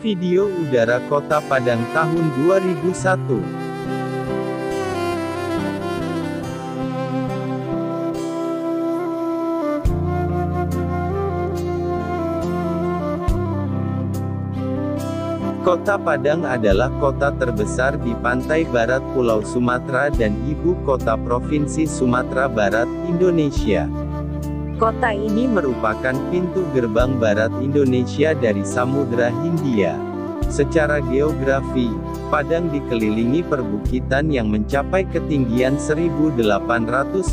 Video udara Kota Padang tahun 2001. Kota Padang adalah kota terbesar di pantai barat Pulau Sumatera dan ibu kota Provinsi Sumatera Barat, Indonesia. Kota ini merupakan pintu gerbang barat Indonesia dari Samudra Hindia. Secara geografi, Padang dikelilingi perbukitan yang mencapai ketinggian 1853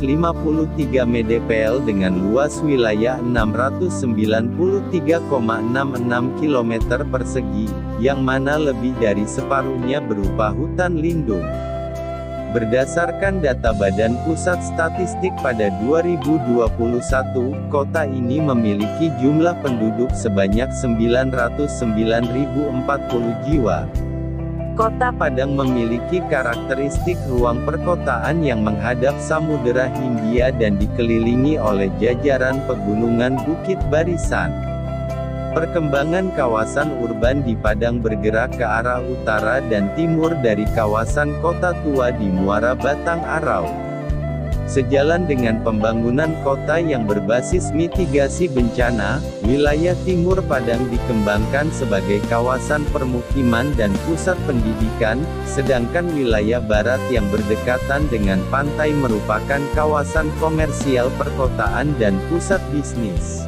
mdpl dengan luas wilayah 693,66 km persegi, yang mana lebih dari separuhnya berupa hutan lindung. Berdasarkan data Badan Pusat Statistik pada 2021, kota ini memiliki jumlah penduduk sebanyak 909.040 jiwa. Kota Padang memiliki karakteristik ruang perkotaan yang menghadap Samudera Hindia dan dikelilingi oleh jajaran pegunungan Bukit Barisan. Perkembangan kawasan urban di Padang bergerak ke arah utara dan timur dari kawasan Kota Tua di Muara Batang Arau. Sejalan dengan pembangunan kota yang berbasis mitigasi bencana, wilayah timur Padang dikembangkan sebagai kawasan permukiman dan pusat pendidikan, sedangkan wilayah barat yang berdekatan dengan pantai merupakan kawasan komersial perkotaan dan pusat bisnis.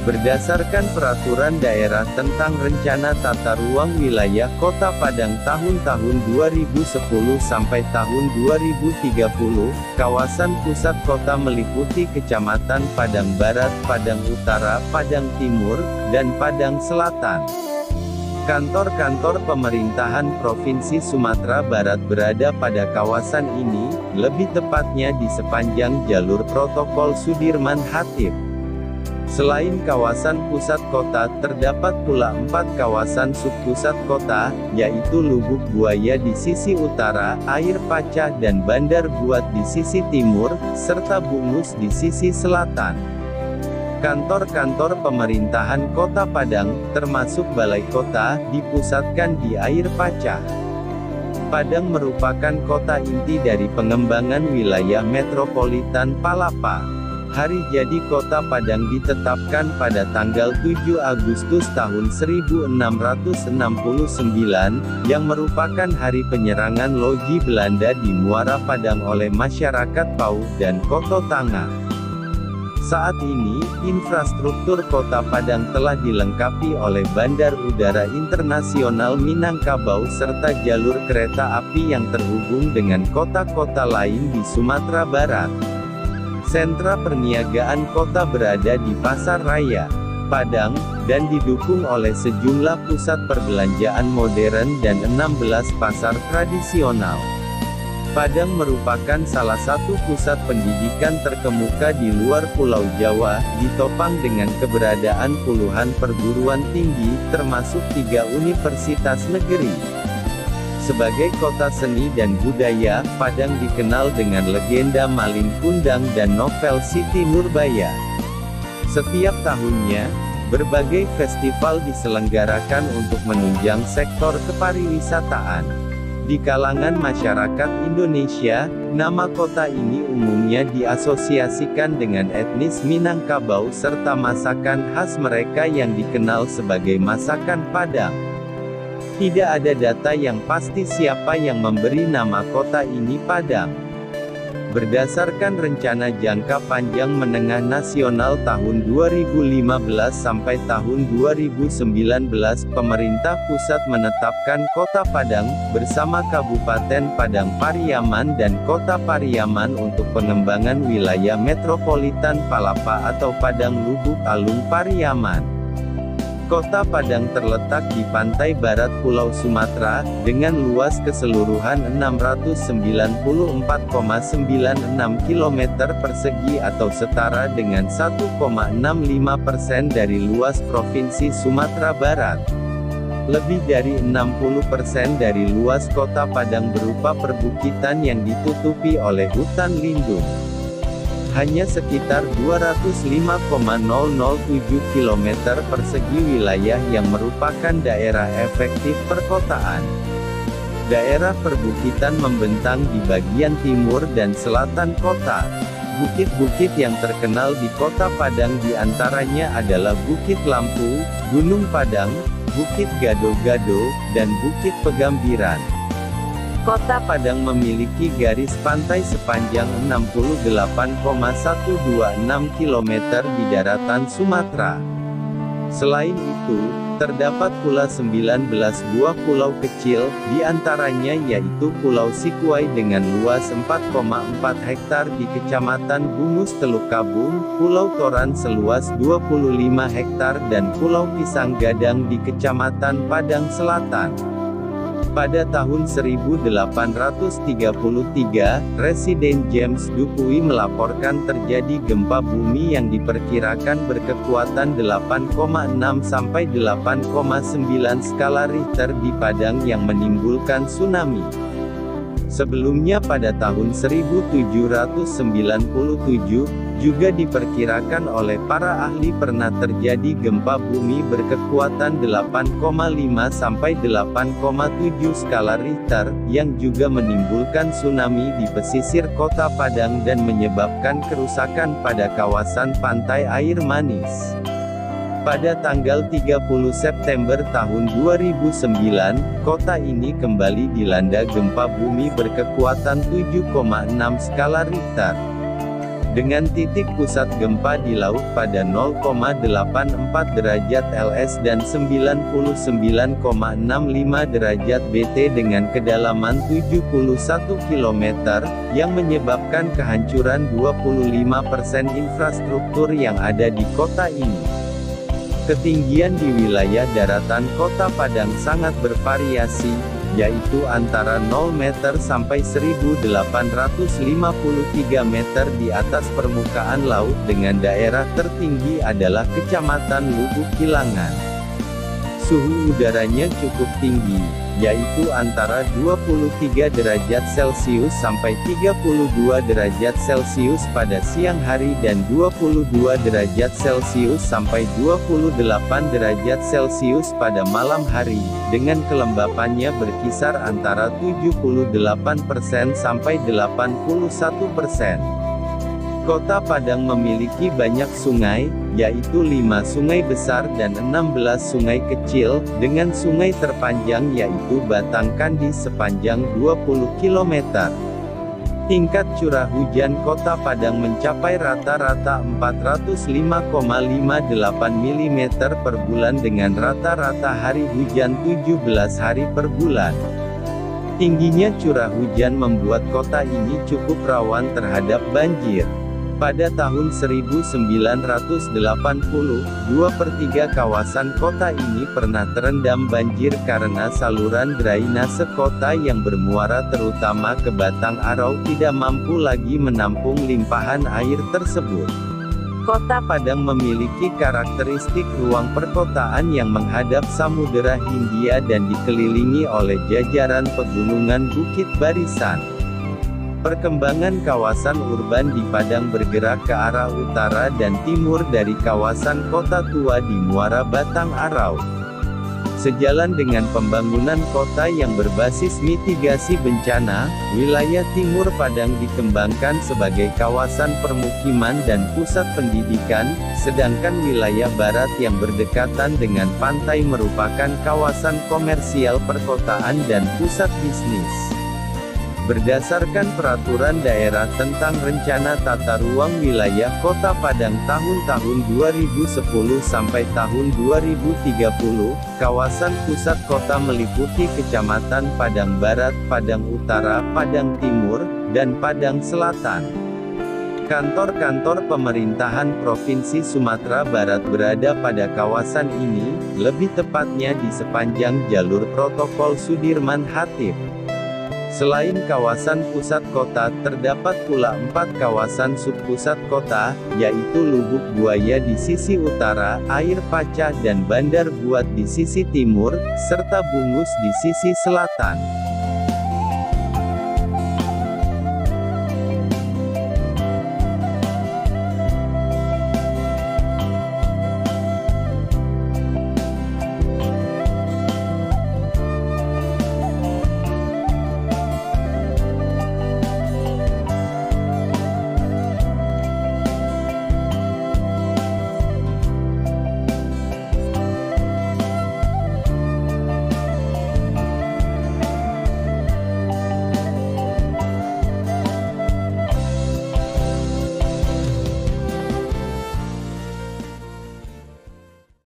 Berdasarkan Peraturan Daerah tentang Rencana Tata Ruang Wilayah Kota Padang tahun 2010 sampai tahun 2030, kawasan pusat kota meliputi Kecamatan Padang Barat, Padang Utara, Padang Timur, dan Padang Selatan. Kantor-kantor pemerintahan Provinsi Sumatera Barat berada pada kawasan ini, lebih tepatnya di sepanjang jalur protokol Sudirman Hatip. Selain kawasan pusat kota, terdapat pula 4 kawasan subpusat kota, yaitu Lubuk Buaya di sisi utara, Air Pacah dan Bandar Buat di sisi timur, serta Bungus di sisi selatan. Kantor-kantor pemerintahan Kota Padang, termasuk Balai Kota, dipusatkan di Air Pacah. Padang merupakan kota inti dari pengembangan wilayah metropolitan Palapa. Hari jadi Kota Padang ditetapkan pada tanggal 7 Agustus tahun 1669, yang merupakan hari penyerangan Loji Belanda di Muara Padang oleh masyarakat Pau dan Koto Tanga. Saat ini, infrastruktur Kota Padang telah dilengkapi oleh Bandar Udara Internasional Minangkabau serta jalur kereta api yang terhubung dengan kota-kota lain di Sumatera Barat. Sentra perniagaan kota berada di Pasar Raya Padang, dan didukung oleh sejumlah pusat perbelanjaan modern dan 16 pasar tradisional. Padang merupakan salah satu pusat pendidikan terkemuka di luar Pulau Jawa, ditopang dengan keberadaan puluhan perguruan tinggi, termasuk 3 universitas negeri. Sebagai kota seni dan budaya, Padang dikenal dengan legenda Malin Kundang dan novel Siti Nurbaya. Setiap tahunnya, berbagai festival diselenggarakan untuk menunjang sektor kepariwisataan. Di kalangan masyarakat Indonesia, nama kota ini umumnya diasosiasikan dengan etnis Minangkabau serta masakan khas mereka yang dikenal sebagai masakan Padang. Tidak ada data yang pasti siapa yang memberi nama kota ini Padang. Berdasarkan Rencana Jangka Panjang Menengah Nasional tahun 2015 sampai tahun 2019, pemerintah pusat menetapkan Kota Padang, bersama Kabupaten Padang Pariaman dan Kota Pariaman untuk pengembangan wilayah metropolitan Palapa atau Padang Lubuk Alung Pariaman. Kota Padang terletak di pantai barat Pulau Sumatera, dengan luas keseluruhan 694,96 km persegi atau setara dengan 1,65% dari luas Provinsi Sumatera Barat. Lebih dari 60% dari luas Kota Padang berupa perbukitan yang ditutupi oleh hutan lindung. Hanya sekitar 205,007 km persegi wilayah yang merupakan daerah efektif perkotaan. Daerah perbukitan membentang di bagian timur dan selatan kota. Bukit-bukit yang terkenal di Kota Padang diantaranya adalah Bukit Lampu, Gunung Padang, Bukit Gado-Gado, dan Bukit Pegambiran. Kota Padang memiliki garis pantai sepanjang 68,126 km di daratan Sumatera. Selain itu, terdapat pula 19 buah pulau kecil, diantaranya yaitu Pulau Sikuai dengan luas 4,4 hektar di Kecamatan Bungus Teluk Kabung, Pulau Toran seluas 25 hektar dan Pulau Pisang Gadang di Kecamatan Padang Selatan. Pada tahun 1833, Residen James Dupuy melaporkan terjadi gempa bumi yang diperkirakan berkekuatan 8,6 sampai 8,9 skala Richter di Padang yang menimbulkan tsunami. Sebelumnya pada tahun 1797, juga diperkirakan oleh para ahli pernah terjadi gempa bumi berkekuatan 8,5 sampai 8,7 skala Richter, yang juga menimbulkan tsunami di pesisir Kota Padang dan menyebabkan kerusakan pada kawasan pantai air manis. Pada tanggal 30 September tahun 2009, kota ini kembali dilanda gempa bumi berkekuatan 7,6 skala Richter. Dengan titik pusat gempa di laut pada 0,84 derajat LS dan 99,65 derajat BT dengan kedalaman 71 km, yang menyebabkan kehancuran 25% infrastruktur yang ada di kota ini. Ketinggian di wilayah daratan Kota Padang sangat bervariasi, yaitu antara 0 meter sampai 1853 meter di atas permukaan laut dengan daerah tertinggi adalah Kecamatan Lubuk Kilangan. Suhu udaranya cukup tinggi, yaitu antara 23 derajat Celcius sampai 32 derajat Celcius pada siang hari dan 22 derajat Celcius sampai 28 derajat Celcius pada malam hari, dengan kelembapannya berkisar antara 78% sampai 81%. Kota Padang memiliki banyak sungai, yaitu 5 sungai besar dan 16 sungai kecil, dengan sungai terpanjang yaitu Batang Kandis sepanjang 20 km. Tingkat curah hujan Kota Padang mencapai rata-rata 405,58 mm per bulan dengan rata-rata hari hujan 17 hari per bulan. Tingginya curah hujan membuat kota ini cukup rawan terhadap banjir. Pada tahun 1980, 2/3 kawasan kota ini pernah terendam banjir karena saluran drainase kota yang bermuara terutama ke Batang Arau tidak mampu lagi menampung limpahan air tersebut. Kota Padang memiliki karakteristik ruang perkotaan yang menghadap Samudera Hindia dan dikelilingi oleh jajaran pegunungan Bukit Barisan. Perkembangan kawasan urban di Padang bergerak ke arah utara dan timur dari kawasan Kota Tua di Muara Batang Arau. Sejalan dengan pembangunan kota yang berbasis mitigasi bencana, wilayah timur Padang dikembangkan sebagai kawasan permukiman dan pusat pendidikan, sedangkan wilayah barat yang berdekatan dengan pantai merupakan kawasan komersial perkotaan dan pusat bisnis. Berdasarkan Peraturan Daerah tentang Rencana Tata Ruang Wilayah Kota Padang tahun 2010 sampai tahun 2030, kawasan pusat kota meliputi Kecamatan Padang Barat, Padang Utara, Padang Timur, dan Padang Selatan. Kantor-kantor pemerintahan Provinsi Sumatera Barat berada pada kawasan ini, lebih tepatnya di sepanjang jalur protokol Sudirman Hatip. Selain kawasan pusat kota, terdapat pula 4 kawasan subpusat kota, yaitu Lubuk Buaya di sisi utara, Air Paca dan Bandar Buat di sisi timur, serta Bungus di sisi selatan.